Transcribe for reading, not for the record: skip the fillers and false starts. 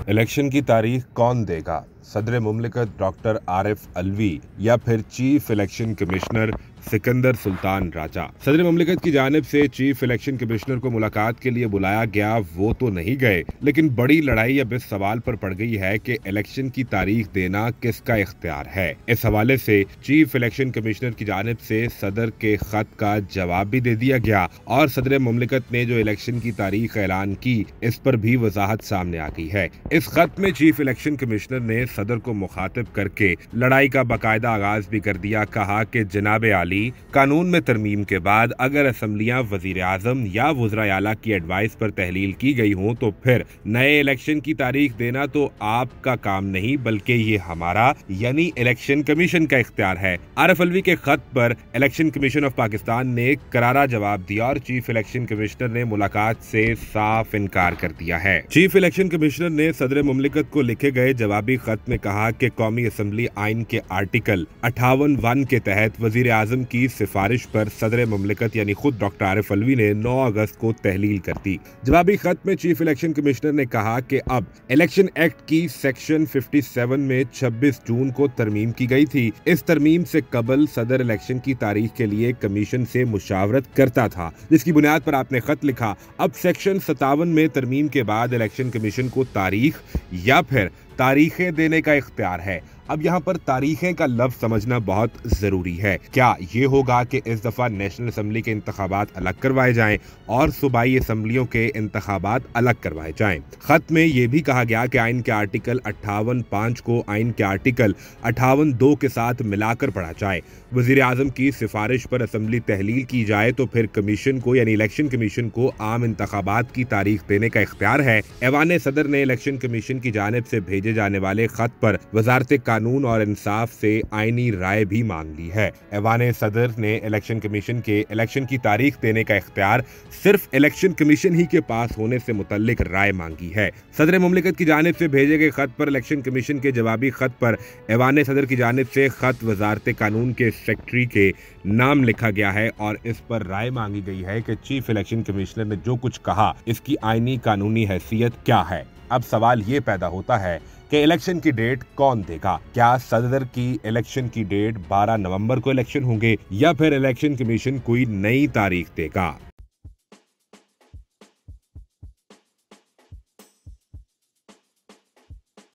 Election की तारीख कौन देगा? सदर मुमलिकत डॉक्टर आरिफ अलवी या फिर chief election commissioner Sikandar Sultan Raja? सदर मुमलिकत की जानिब से चीफ इलेक्शन कमिश्नर को मुलाकात के लिए बुलाया गया, वो तो नहीं गए, लेकिन बड़ी लड़ाई अब इस सवाल पर पड़ गई है कि इलेक्शन की तारीख देना किसका इख्तियार है। इस हवाले से चीफ इलेक्शन कमिश्नर की जानिब से सदर के खत का जवाब भी दे दिया गया और सदर मुमलिकत ने जो इलेक्शन की तारीख ऐलान की, इस पर भी वजाहत सामने आ गई है। इस खत में चीफ इलेक्शन कमिश्नर ने सदर को मुखातिब करके लड़ाई का बाकायदा आगाज भी कर दिया। कहा कि जनाब आली, कानून में तरमीम के बाद अगर असम्बलियां वजीर आजम या वज़राए आला की एडवाइस पर तहलील की गई हों तो फिर नए इलेक्शन की तारीख देना तो आपका काम नहीं, बल्कि ये हमारा यानी इलेक्शन कमीशन का इख्तियार है। आरिफ अलवी के खत पर इलेक्शन कमीशन ऑफ पाकिस्तान ने करारा जवाब दिया और चीफ इलेक्शन कमिश्नर ने मुलाकात से साफ इनकार कर दिया है। चीफ इलेक्शन कमिश्नर ने सदर मुमलिकत को लिखे गए जवाबी खत में कहा कि कौमी असम्बली आइन के आर्टिकल 58(1) के तहत वजीर आजम की सिफारिश पर सदर मुमलिकत यानी खुद डॉक्टर आरिफ अलवी ने 9 अगस्त को तहलील कर दी। जवाबी खत में चीफ इलेक्शन कमिश्नर ने कहा कि अब इलेक्शन एक्ट की सेक्शन 57 में 26 जून को तरमीम की गई थी। इस तरमीम से कबल सदर इलेक्शन की तारीख के लिए कमीशन से मुशावरत करता था, जिसकी बुनियाद पर आपने खत लिखा। अब सेक्शन 57 में तरमीम के बाद इलेक्शन कमीशन को तारीख या फिर तारीखें देने का इख्तियार है। अब यहाँ पर तारीखें का लफ्ज समझना बहुत जरूरी है। क्या ये होगा कि इस दफा नेशनल असम्बली के इंतखाबात अलग करवाए जाएं और सूबाई असम्बलियों के इंतखाबात अलग करवाए जाएं? खत में ये भी कहा गया कि आइन के आर्टिकल 58(5) को आइन के आर्टिकल 58(2) के साथ मिलाकर पढ़ा जाए। वजीर आजम की सिफारिश पर असम्बली तहलील की जाए तो फिर कमीशन को यानी इलेक्शन कमीशन को आम इंतखाबात की तारीख देने का इख्तियार है। ऐवान सदर ने इलेक्शन कमीशन की जानिब से भेजे जाने वाले खत पर वजारत कानून और इंसाफ से आईनी राय भी मांग ली है। ऐवान सदर ने इलेक्शन कमीशन के इलेक्शन की तारीख देने का इख्तियार सिर्फ इलेक्शन कमीशन ही के पास होने से मुतल्लिक राय मांगी है। सदर मुमलिकत की जानिब से भेजे गए खत पर इलेक्शन कमीशन के जवाबी खत पर ऐवान सदर की जानिब से खत वजारत कानून के सेक्रेटरी के नाम लिखा गया है और इस पर राय मांगी गई है कि चीफ इलेक्शन कमिश्नर ने जो कुछ कहा इसकी आईनी कानूनी हैसियत क्या है। अब सवाल ये पैदा होता है कि इलेक्शन की डेट कौन देगा? क्या सदर की इलेक्शन की डेट 12 नवंबर को इलेक्शन होंगे या फिर इलेक्शन कमीशन कोई नई तारीख देगा?